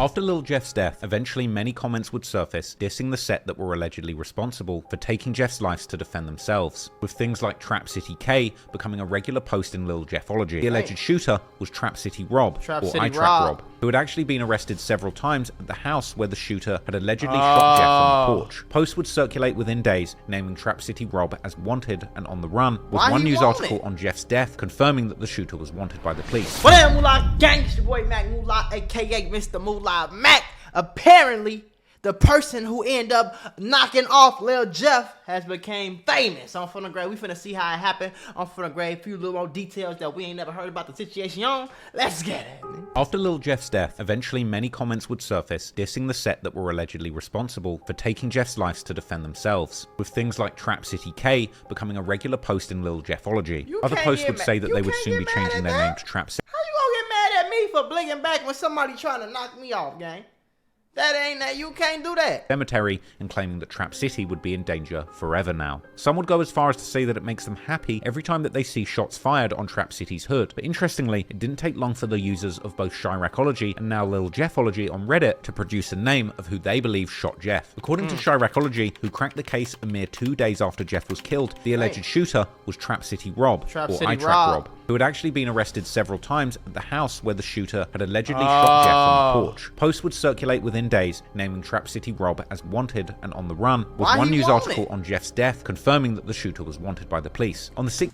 After Lil Jeff's death, eventually many comments would surface dissing the set that were allegedly responsible for taking Jeff's life to defend themselves, with things like Trap City K becoming a regular post in Lil Jeffology. The alleged shooter was Trap City Rob, Rob, who had actually been arrested several times at the house where the shooter had allegedly shot Jeff on the porch. Posts would circulate within days naming Trap City Rob as wanted and on the run, with one news article on Jeff's death confirming that the shooter was wanted by the police. What up, Mula gang? It's your boy Mac Mula, aka Mr. Mula Mac. Apparently, the person who ended up knocking off Lil Jeff has became famous on Front of Grave. We finna see how it happened on Front of Grave. A few little more details that we ain't never heard about the situation on. Let's get it. After Lil Jeff's death, eventually many comments would surface dissing the set that were allegedly responsible for taking Jeff's life to defend themselves, with things like Trap City K becoming a regular post in Lil Jeffology. Other posts would say that they would soon be changing their name to Trap City. How you gonna get mad at me for blinking back when somebody trying to knock me off, gang? That ain't that. You can't do that. Cemetery, and claiming that Trap City would be in danger forever now. Some would go as far as to say that it makes them happy every time that they see shots fired on Trap City's hood. But interestingly, it didn't take long for the users of both Chiracology and now Lil Jeffology on Reddit to produce a name of who they believe shot Jeff. According to Chiracology, who cracked the case a mere 2 days after Jeff was killed, the alleged shooter was Trap City Rob, Rob, who had actually been arrested several times at the house where the shooter had allegedly shot Jeff on the porch. Posts would circulate within days naming Trap City Rob as wanted and on the run, with one news article on Jeff's death confirming that the shooter was wanted by the police. On the 6th...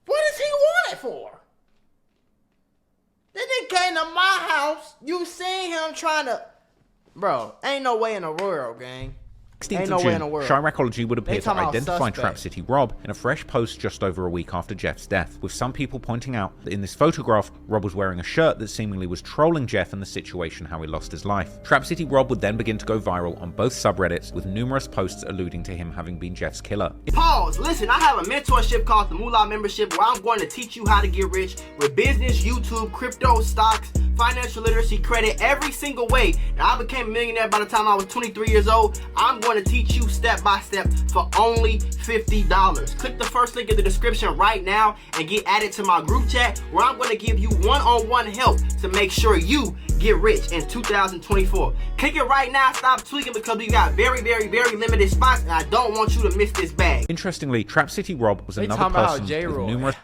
What is he wanted for? This nigga came to my house, you seen him trying to... Bro, ain't no way in the world, gang. 16th of June, Chiracology would appear to identify Trap City Rob in a fresh post just over a week after Jeff's death, with some people pointing out that in this photograph, Rob was wearing a shirt that seemingly was trolling Jeff and the situation how he lost his life. Trap City Rob would then begin to go viral on both subreddits, with numerous posts alluding to him having been Jeff's killer. Pause. Listen, I have a mentorship called the Mula Membership where I'm going to teach you how to get rich with business, YouTube, crypto, stocks, financial literacy, credit, every single way. Now, I became a millionaire by the time I was 23 years old. I'm going to teach you step by step for only $50. Click the first link in the description right now and get added to my group chat where I'm going to give you one-on-one help to make sure you get rich in 2024. Click it right now. Stop tweaking because we got very limited spots and I don't want you to miss this bag. Interestingly, Trap City Rob was another person with numerous...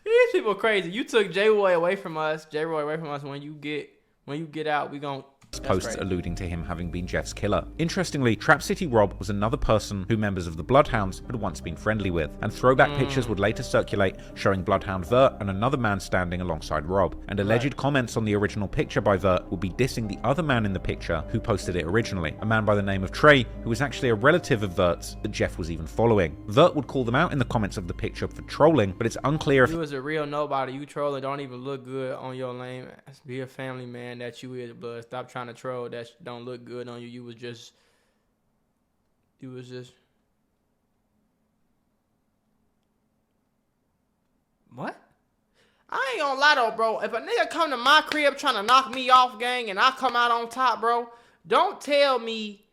These people crazy. You took J-Roy away from us. J-Roy away from us. When you get out, we gon' posts alluding to him having been Jeff's killer. Interestingly, Trap City Rob was another person who members of the Bloodhounds had once been friendly with, and throwback pictures would later circulate showing Bloodhound Vert and another man standing alongside Rob, and alleged comments on the original picture by Vert would be dissing the other man in the picture who posted it originally, a man by the name of Trey, who was actually a relative of Vert's that Jeff was even following. Vert would call them out in the comments of the picture for trolling, but it's unclear if you was a real nobody. You trolling don't even look good on your lane. Be a family man that you is, blood. Stop trying to troll that don't look good on you. You was just what? I ain't gonna lie though, bro. If a nigga come to my crib trying to knock me off, gang, and I come out on top, bro, don't tell me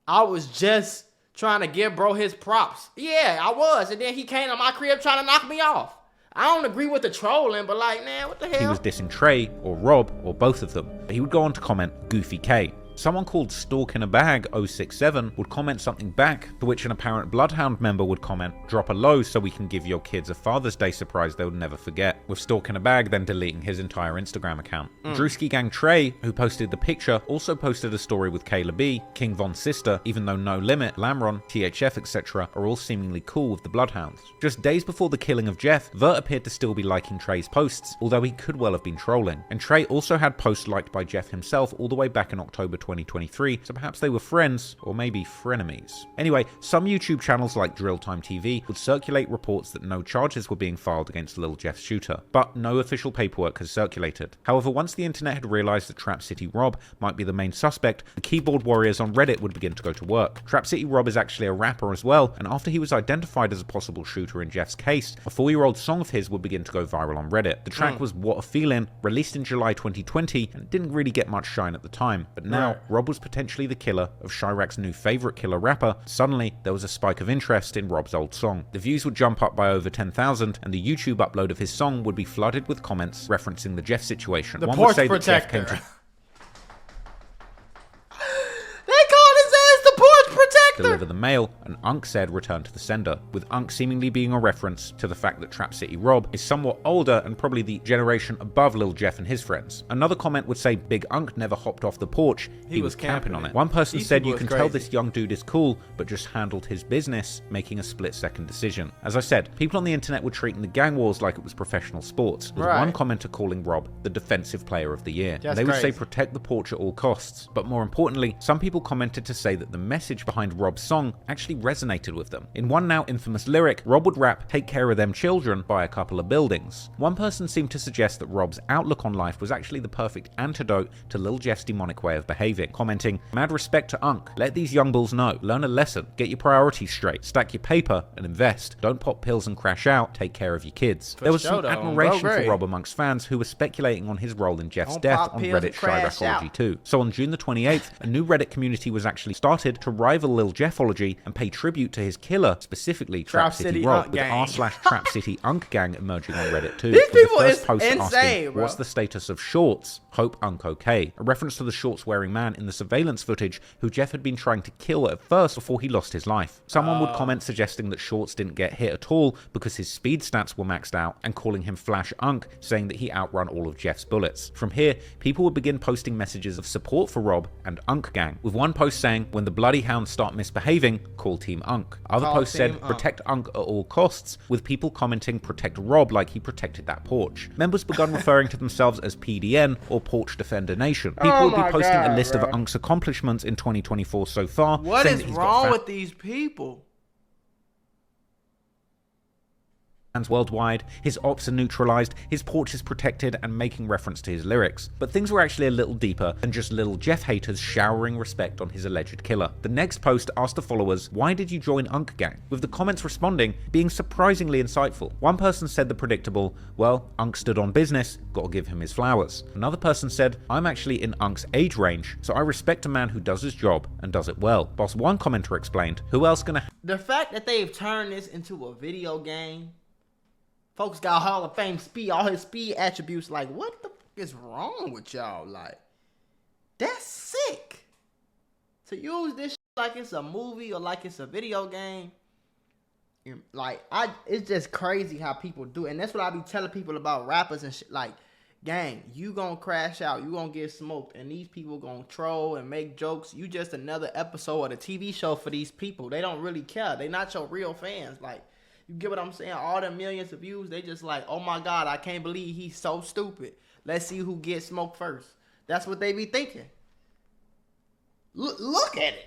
I was just trying to give bro his props. Yeah, I was, and then he came to my crib trying to knock me off. I don't agree with the trolling, but like, man, what the hell? He was dissing Trey or Rob or both of them. He would go on to comment Goofy K. Someone called Stalk in a Bag 067 would comment something back, to which an apparent Bloodhound member would comment, "Drop a low so we can give your kids a Father's Day surprise they'll never forget," with Stalk in a Bag then deleting his entire Instagram account. Drewski Gang Trey, who posted the picture, also posted a story with Kayla B, King Von's sister, even though No Limit, Lamron, THF, etc. are all seemingly cool with the Bloodhounds. Just days before the killing of Jeff, Vert appeared to still be liking Trey's posts, although he could well have been trolling. And Trey also had posts liked by Jeff himself all the way back in October 2023, so perhaps they were friends, or maybe frenemies. Anyway, some YouTube channels like Drill Time TV would circulate reports that no charges were being filed against Lil Jeff's shooter, but no official paperwork has circulated. However, once the internet had realized that Trap City Rob might be the main suspect, the keyboard warriors on Reddit would begin to go to work. Trap City Rob is actually a rapper as well, and after he was identified as a possible shooter in Jeff's case, a 4-year-old song of his would begin to go viral on Reddit. The track was What a Feeling, released in July 2020, and it didn't really get much shine at the time, but now Rob was potentially the killer of Chirac's new favorite killer rapper, suddenly there was a spike of interest in Rob's old song. The views would jump up by over 10,000, and the YouTube upload of his song would be flooded with comments referencing the Jeff situation. The One porch would say protector. that Jeff came to They called his ass the porch protector. deliver the mail, and Unc said return to the sender, with Unc seemingly being a reference to the fact that Trap City Rob is somewhat older and probably the generation above Lil Jeff and his friends. Another comment would say Big Unc never hopped off the porch, he was camping on it. One person said you can tell this young dude is cool, but just handled his business, making a split-second decision. As I said, people on the internet were treating the gang wars like it was professional sports, with one commenter calling Rob the defensive player of the year. They would say protect the porch at all costs, but more importantly, some people commented to say that the message behind Rob's song actually resonated with them. In one now infamous lyric, Rob would rap, "Take care of them children, buy a couple of buildings." One person seemed to suggest that Rob's outlook on life was actually the perfect antidote to Lil Jeff's demonic way of behaving, commenting, "Mad respect to Unc, let these young bulls know, learn a lesson, get your priorities straight, stack your paper and invest, don't pop pills and crash out, take care of your kids." There was some admiration for Rob amongst fans who were speculating on his role in Jeff's death on Reddit Chiracology too. So on June the 28th, a new Reddit community was actually started to rival Lil Jeffology and pay tribute to his killer, specifically Trap City Rob, with r/Trap City Unc Gang emerging on Reddit too. These people is insane, asking, bro. what's the status of Shorts? Hope Unc okay. A reference to the shorts-wearing man in the surveillance footage who Jeff had been trying to kill at first before he lost his life. Someone would comment suggesting that Shorts didn't get hit at all because his speed stats were maxed out, and calling him Flash Unc, saying that he outrun all of Jeff's bullets. From here, people would begin posting messages of support for Rob and Unc Gang, with one post saying, "When the bloody hounds start misbehaving, call Team Unc." Other posts said, "Protect Unc at all costs," with people commenting, "Protect Rob like he protected that porch." Members begun referring to themselves as PDN or Porch Defender Nation. People would be posting a list of Unc's accomplishments in 2024 so far. What is wrong with these people? Worldwide, his ops are neutralized, his porch is protected, and making reference to his lyrics. But things were actually a little deeper than just Lil Jeff haters showering respect on his alleged killer. The next post asked the followers, "Why did you join Unc Gang?" with the comments responding being surprisingly insightful. One person said the predictable, "Well, Unc stood on business, gotta give him his flowers." Another person said, "I'm actually in Unc's age range, so I respect a man who does his job and does it well." Whilst one commenter explained, "Who else gonna..." The fact that they've turned this into a video game, folks got Hall of Fame speed, all his speed attributes. Like, what the fuck is wrong with y'all? Like, that's sick. To use this shit like it's a movie or like it's a video game, like, it's just crazy how people do it. And that's what I be telling people about rappers and shit. Like, gang, you gonna crash out, you gonna get smoked, and these people gonna troll and make jokes. You just another episode of the TV show for these people. They don't really care. They not your real fans. Like, you get what I'm saying? All the millions of views, they just like, oh my God, I can't believe he's so stupid. Let's see who gets smoked first. That's what they be thinking. Look at it.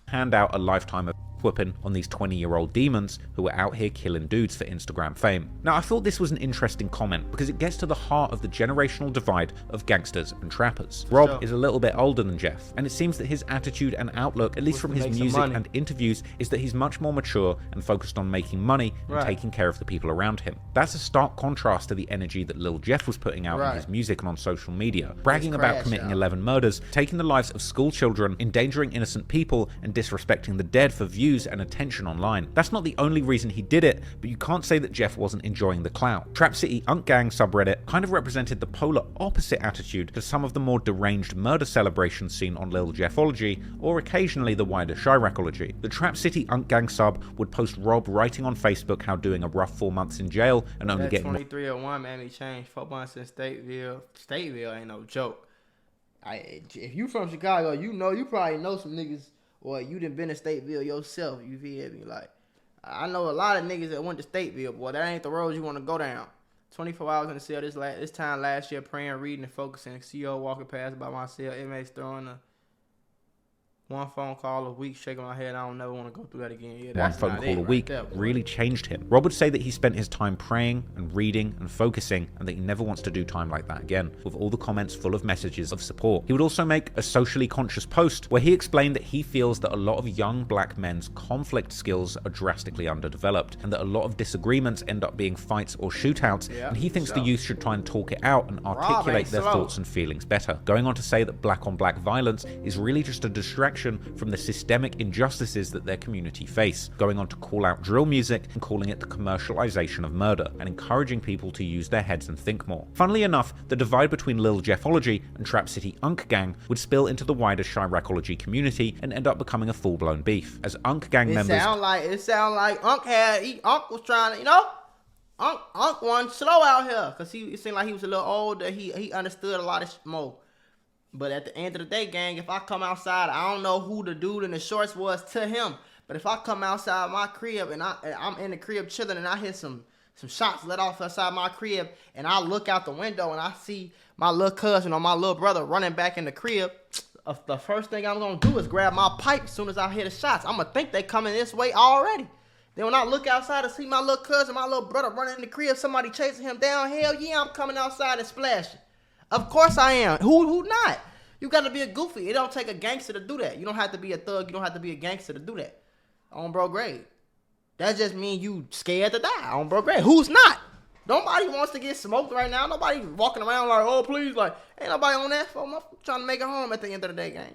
Hand out a lifetime of whooping on these 20-year-old demons who were out here killing dudes for Instagram fame. Now, I thought this was an interesting comment because it gets to the heart of the generational divide of gangsters and trappers. Rob is a little bit older than Jeff, and it seems that his attitude and outlook, at least from his music and interviews, is that he's much more mature and focused on making money and taking care of the people around him. That's a stark contrast to the energy that Lil Jeff was putting out in his music and on social media, bragging about committing 11 murders, taking the lives of school children, endangering innocent people, and disrespecting the dead for views and attention online. That's not the only reason he did it, but you can't say that Jeff wasn't enjoying the clout. Trap City Unc Gang subreddit kind of represented the polar opposite attitude to some of the more deranged murder celebrations seen on Lil Jeffology, or occasionally the wider Chiracology. The Trap City Unc Gang sub would post Rob writing on Facebook how doing a rough 4 months in jail and only getting 2301 made me change 4 months in Stateville. Stateville ain't no joke. If you from Chicago, you probably know some niggas, or you done been to Stateville yourself, you feel me? Like, I know a lot of niggas that went to Stateville, boy, that ain't the road you want to go down. 24 hours in the cell this time last year, praying, reading, and focusing. CO walking past by my cell, inmates throwing One phone call a week, shaking my head. I don't never want to go through that again. Yeah, One that's phone not call it a right week there, boy. really changed him. Rob would say that he spent his time praying and reading and focusing, and that he never wants to do time like that again, with all the comments full of messages of support. He would also make a socially conscious post where he explained that he feels that a lot of young black men's conflict skills are drastically underdeveloped, and that a lot of disagreements end up being fights or shootouts, and he thinks the youth should try and talk it out and articulate their thoughts and feelings better. Going on to say that black on black violence is really just a distraction from the systemic injustices that their community face, going on to call out drill music and calling it the commercialization of murder, and encouraging people to use their heads and think more. Funnily enough, the divide between Lil Jeffology and Trap City Unk Gang would spill into the wider Chiracology community and end up becoming a full-blown beef, as Unk Gang members... It sound like Unk was trying to, Unk wasn't slow out here, because it seemed like he was a little older. He understood a lot of more. But at the end of the day, gang, if I come outside, I don't know who the dude in the shorts was to him. But if I come outside my crib and I'm in the crib chilling and I hear some shots let off outside my crib and I look out the window and I see my little cousin or my little brother running back in the crib, the first thing I'm going to do is grab my pipe as soon as I hear the shots. I'm going to think they coming this way already. Then when I look outside and see my little cousin, my little brother running in the crib, somebody chasing him down, hell yeah, I'm coming outside and splashing. Of course I am. Who not? You got to be a goofy. It don't take a gangster to do that. You don't have to be a thug. You don't have to be a gangster to do that. On bro grade. That just mean you scared to die. On bro grade. Who's not? Nobody wants to get smoked right now. Nobody walking around like, oh, please. Like, ain't nobody on that phone. I'm trying to make it home at the end of the day, gang.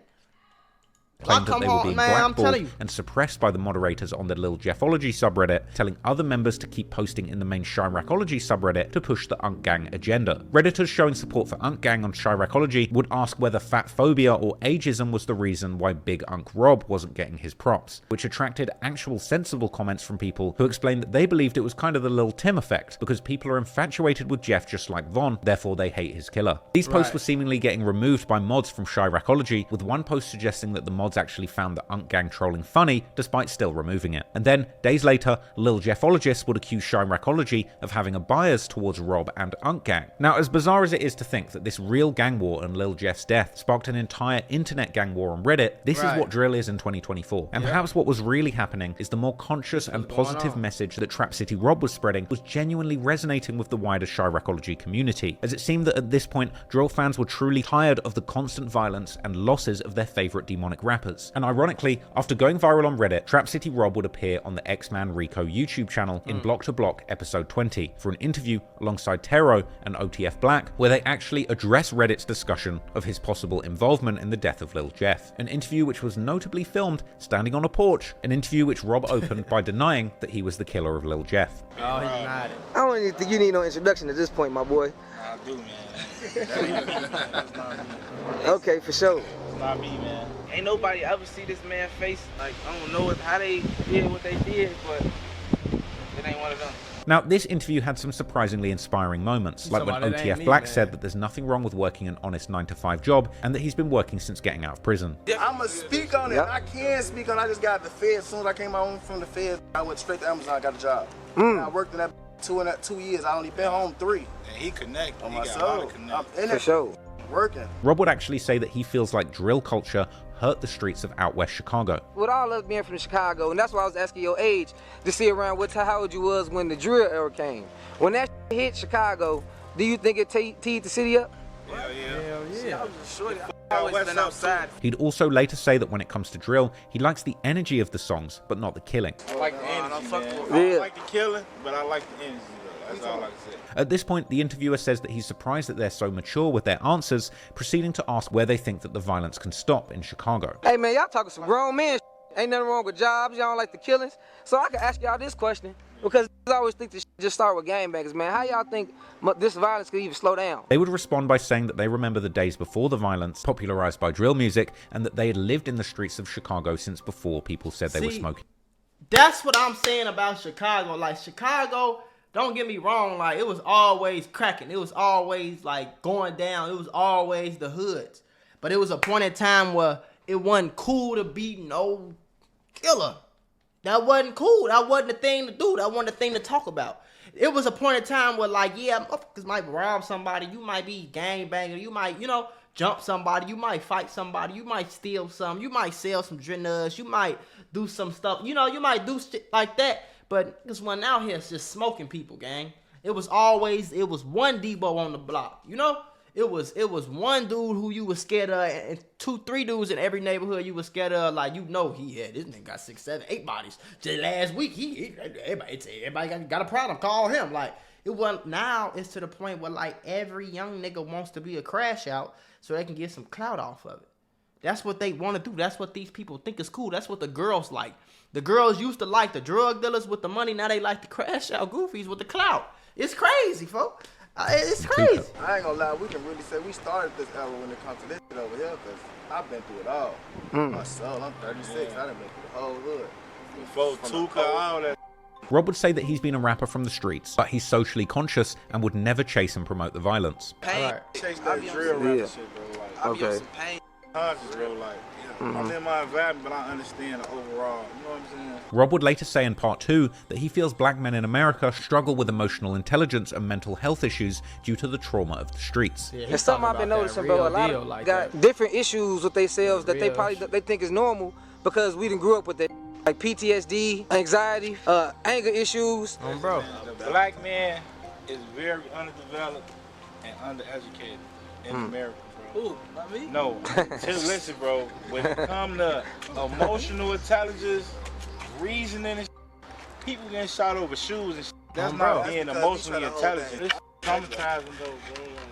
Claimed that they were being blackballed and suppressed by the moderators on the Lil Jeffology subreddit, telling other members to keep posting in the main Chiracology subreddit to push the Unk Gang agenda. Redditors showing support for Unk Gang on Chiracology would ask whether fat phobia or ageism was the reason why Big Unk Rob wasn't getting his props, which attracted actual sensible comments from people who explained that they believed it was kind of the Lil Tim effect, because people are infatuated with Jeff just like Von, therefore they hate his killer. These posts were seemingly getting removed by mods from Chiracology, with one post suggesting that the mods actually found the Unk Gang trolling funny, despite still removing it. And then, days later, Lil Jeffologist would accuse Chiracology of having a bias towards Rob and Unk Gang. Now, as bizarre as it is to think that this real gang war and Lil Jeff's death sparked an entire internet gang war on Reddit, this is what drill is in 2024. And perhaps what was really happening is the more conscious and positive message that Trap City Rob was spreading was genuinely resonating with the wider Chiracology community, as it seemed that at this point, drill fans were truly tired of the constant violence and losses of their favorite demonic rappers. And ironically, after going viral on Reddit, Trap City Rob would appear on the X-Man Rico YouTube channel in Block to Block episode 20 for an interview alongside Tero and OTF Black, where they actually address Reddit's discussion of his possible involvement in the death of Lil Jeff. An interview which was notably filmed standing on a porch, an interview which Rob opened by denying that he was the killer of Lil Jeff. Oh, he's not. I don't even think you need no introduction at this point, my boy. I do, man. Okay, for sure. It's not me, man. Ain't nobody ever see this man's face. Like, I don't know how they did what they did, but it ain't one of them. Now, this interview had some surprisingly inspiring moments, like when OTF Black said that there's nothing wrong with working an honest 9-to-5 job, and that he's been working since getting out of prison. I'ma speak on it. I can speak on it. I just got the Fed. As soon as I came home from the Fed, I went straight to Amazon, I got a job. I worked in that 2 years. I only been home 3. And he connect. On He my got a lot soul. of connect. I'm in For it. sure. Working. Rob would actually say that he feels like drill culture hurt the streets of out west Chicago. With all us being from Chicago, and that's why I was asking your age to see around how old you was when the drill era came. When that hit Chicago, do you think it teed the city up? Hell yeah. Yeah. I was just shorty. I always been outside. He'd also later say that when it comes to drill, he likes the energy of the songs, but not the killing. I like the energy, man. I Yeah. don't like the killing, but I like the energy, though. That's all I can say. At this point, the interviewer says that he's surprised that they're so mature with their answers, proceeding to ask where they think that the violence can stop in Chicago. Hey man, y'all talking some grown men. Ain't nothing wrong with jobs. Y'all don't like the killings. So I can ask y'all this question, because I always think this just start with gangbangers, man. How y'all think this violence could even slow down? They would respond by saying that they remember the days before the violence, popularized by drill music, and that they had lived in the streets of Chicago since before people said they were smoking. That's what I'm saying about Chicago. Like, Chicago, don't get me wrong, like, it was always cracking. It was always, like, going down. It was always the hoods. But it was a point in time where it wasn't cool to be no killer. That wasn't cool. That wasn't the thing to do. That wasn't the thing to talk about. It was a point in time where, like, yeah, motherfuckers might rob somebody. You might be gangbanging. You might, jump somebody, you might fight somebody, you might steal some, you might sell some nuts, you might do some stuff, you know, you might do shit like that. But this one out here is just smoking people, gang. It was one Debo on the block, you know? It was one dude who you was scared of, and 2-3 dudes in every neighborhood you was scared of. Like, you know, this nigga got 6, 7, 8 bodies. Just last week, everybody got a problem. Call him. Like, now it's to the point where, like, every young nigga wants to be a crash out so they can get some clout off of it. That's what they want to do. That's what these people think is cool. That's what the girls like. The girls used to like the drug dealers with the money. Now they like the crash out goofies with the clout. It's crazy, folks. It's crazy. I ain't gonna lie, we can really say we started this era when it comes to this shit over here, because I've been through it all. Myself, I'm 36, I done been through the whole hood. Before Tuka, all that. Rob would say that he's been a rapper from the streets, but he's socially conscious and would never chase and promote the violence. Pain. Chase that drill rapper shit, bro. Like, I be on some pain. Conscious, bro. Like, I'm in my environment, but I understand the overall. You know what I'm saying? Rob would later say in part 2 that he feels black men in America struggle with emotional intelligence and mental health issues due to the trauma of the streets. Yeah, it's something I've been noticing, bro. A lot of like got different issues with themselves that they think is normal because we didn't grow up with that. Like PTSD, anxiety, anger issues. Bro, the black man is very underdeveloped and undereducated in America. Ooh, not me? No. Just listen, bro. When it comes to emotional intelligence, reasoning, and people getting shot over shoes and that's not being emotionally intelligent. This traumatizing though,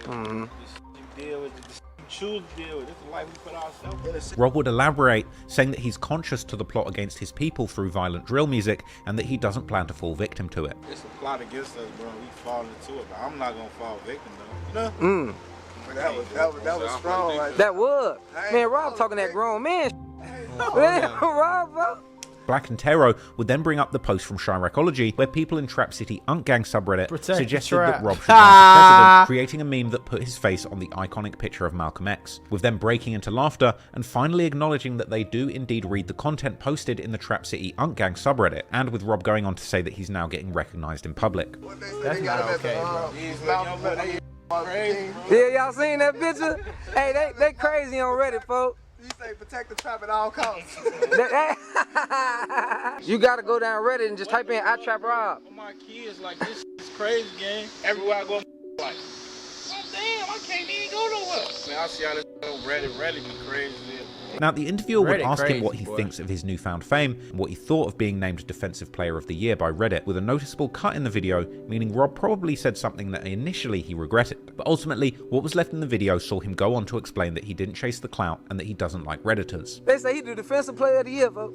bro. Like, you deal with it. You choose to deal with it. This is the life we put ourselves in. Rob would elaborate, saying that he's conscious to the plot against his people through violent drill music and that he doesn't plan to fall victim to it. It's a plot against us, bro. We fall into it, but I'm not gonna fall victim though. You know? That was strong. Like that was. Man, Rob talking that grown man. Rob, bro. Black and Tero would then bring up the post from Chiracology where people in Trap City Unk Gang subreddit suggested that Rob should run for president, creating a meme that put his face on the iconic picture of Malcolm X, with them breaking into laughter and finally acknowledging that they do indeed read the content posted in the Trap City Unk Gang subreddit, and with Rob going on to say that he's now getting recognized in public. That's not okay, bro. Yeah, y'all seen that picture? Hey, they crazy on Reddit, folks. You say protect the trap at all costs. You gotta go down Reddit and just type in I Trap Rob. For my kids, like, this is crazy, gang. Everywhere I go, like, oh damn, I can't even go nowhere. Man, I see how this Reddit be crazy. Now, the interviewer would ask him what he boy. thinks of his newfound fame and what he thought of being named Defensive Player of the Year by Reddit, with a noticeable cut in the video, meaning Rob probably said something that initially he regretted. But ultimately, what was left in the video saw him go on to explain that he didn't chase the clout and that he doesn't like Redditors. They say he the Defensive Player of the Year, folks.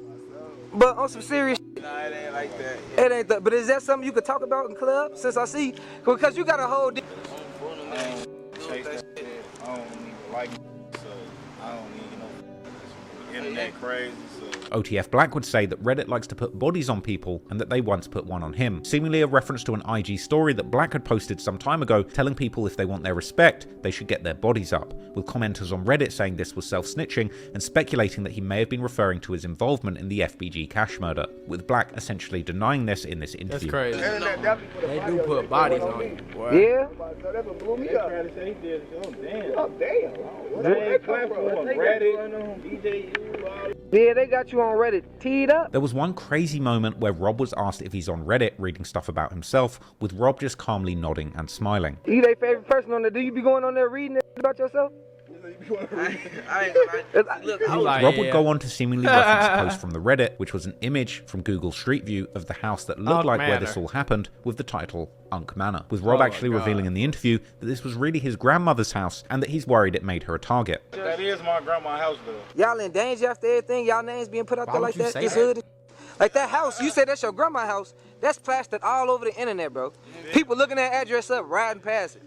But on some serious Nah, it ain't like that. It ain't that. But is that something you could talk about in club? Since I see, because you got a whole. Chase that shit. I don't even like it, so I don't need internet crazy. So. OTF Black would say that Reddit likes to put bodies on people and that they once put one on him, seemingly a reference to an IG story that Black had posted some time ago telling people if they want their respect, they should get their bodies up, with commenters on Reddit saying this was self-snitching and speculating that he may have been referring to his involvement in the FBG Cash murder, with Black essentially denying this in this interview. That's crazy. They do put bodies on you, boy. Yeah? That's what blew me up. Yeah, they got you on Reddit teed up. There was one crazy moment where Rob was asked if he's on Reddit reading stuff about himself, with Rob just calmly nodding and smiling. You their favorite person on there? Do you be going on there reading about yourself? Rob would go on to seemingly reference a post from the Reddit, which was an image from Google Street View of the house that looked like where this all happened, with the title Unk Manor, with Rob actually revealing in the interview that this was really his grandmother's house and that he's worried it made her a target. That is my grandma's house, though. Y'all in danger after everything? Y'all names being put out there like that? This hood? Like that house, you said that's your grandma's house. That's plastered all over the internet, bro. People looking that address up, riding past it.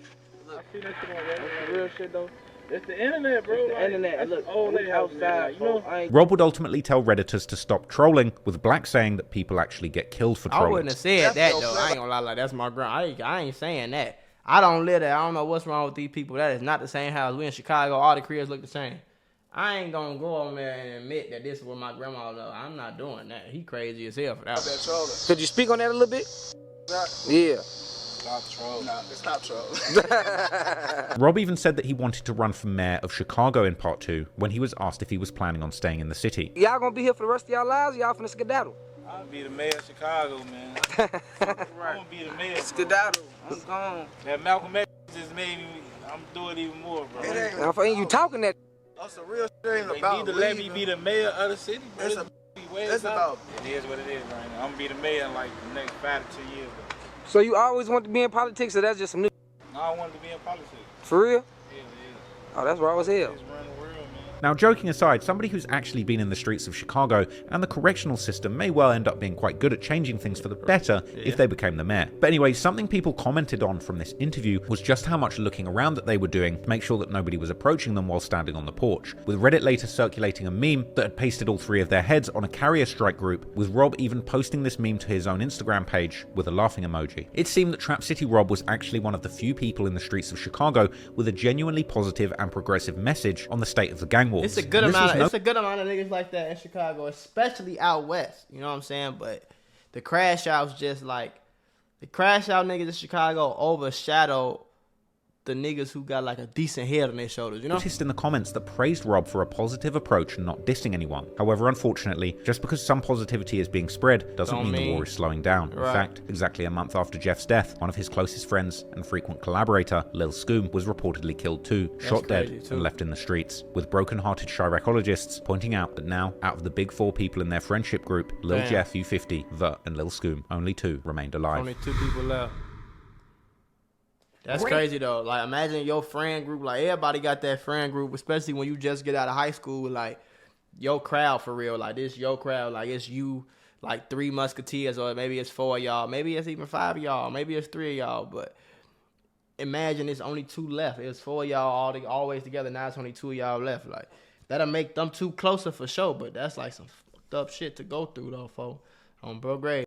I see that shit on Reddit. That's the real shit, though. It's the internet, bro. It's the internet. Look, old lady outside, you know. Rob would ultimately tell Redditors to stop trolling, with Black saying that people actually get killed for trolling. I wouldn't have said that, though. I ain't gonna lie, like, that's my grandma. I ain't saying that. I don't live there. I don't know what's wrong with these people. That is not the same house. We in Chicago. All the cribs look the same. I ain't gonna go on there and admit that this is what my grandma does. I'm not doing that. He crazy as hell for that one. Could you speak on that a little bit? Yeah. Stop trolling. Nah, stop trolling. Rob even said that he wanted to run for mayor of Chicago in part 2 when he was asked if he was planning on staying in the city. Y'all gonna be here for the rest of y'all lives? Y'all finna skedaddle? I'll be the mayor of Chicago, man. I'm gonna be the mayor. Skedaddle. I'm gone. That Malcolm X just made me. I'm doing even more, bro. It ain't. Now, ain't you talking that? That's a real shit. Ain't They about need to let me leaving. be the mayor of the city, bro. It's about. It is what it is right now. I'm gonna be the mayor in like the next 5 to 10 years, bro. So you always want to be in politics, or that's just some new? No, I wanted to be in politics. For real? Yeah. Oh, that's raw as hell. Just run the world, man. Now, joking aside, somebody who's actually been in the streets of Chicago and the correctional system may well end up being quite good at changing things for the better if they became the mayor. But anyway, something people commented on from this interview was just how much looking around that they were doing to make sure that nobody was approaching them while standing on the porch, with Reddit later circulating a meme that had pasted all 3 of their heads on a carrier strike group, with Rob even posting this meme to his own Instagram page with a laughing emoji. It seemed that Trap City Rob was actually one of the few people in the streets of Chicago with a genuinely positive and progressive message on the state of the gang wars. It's a good amount. It's a good amount of niggas like that in Chicago, especially out west. You know what I'm saying? But the crash outs just like the crash out niggas in Chicago overshadow the niggas who got like a decent head on their shoulders, you know? Noticed in the comments that praised Rob for a positive approach and not dissing anyone. However, unfortunately, just because some positivity is being spread doesn't mean the war is slowing down. Right. In fact, exactly a month after Jeff's death, one of his closest friends and frequent collaborator, Lil Scoom, was reportedly killed too, shot dead and left in the streets, with broken-hearted Chiracologists pointing out that now, out of the big 4 people in their friendship group, Lil Jeff, U50, Vert, and Lil Scoom, only 2 remained alive. Only 2 people left. That's crazy though. Like, imagine your friend group. Like, everybody got that friend group, especially when you just get out of high school. Like, your crowd for real. Like, this your crowd. Like, it's you, like 3 musketeers, or maybe it's 4 of y'all. Maybe it's even 5 of y'all. Maybe it's 3 of y'all. But imagine it's only 2 left. It was 4 of y'all always together. Now it's only 2 of y'all left. Like, that'll make them 2 closer for sure. But that's like some fucked up shit to go through though, folks. On bro grade.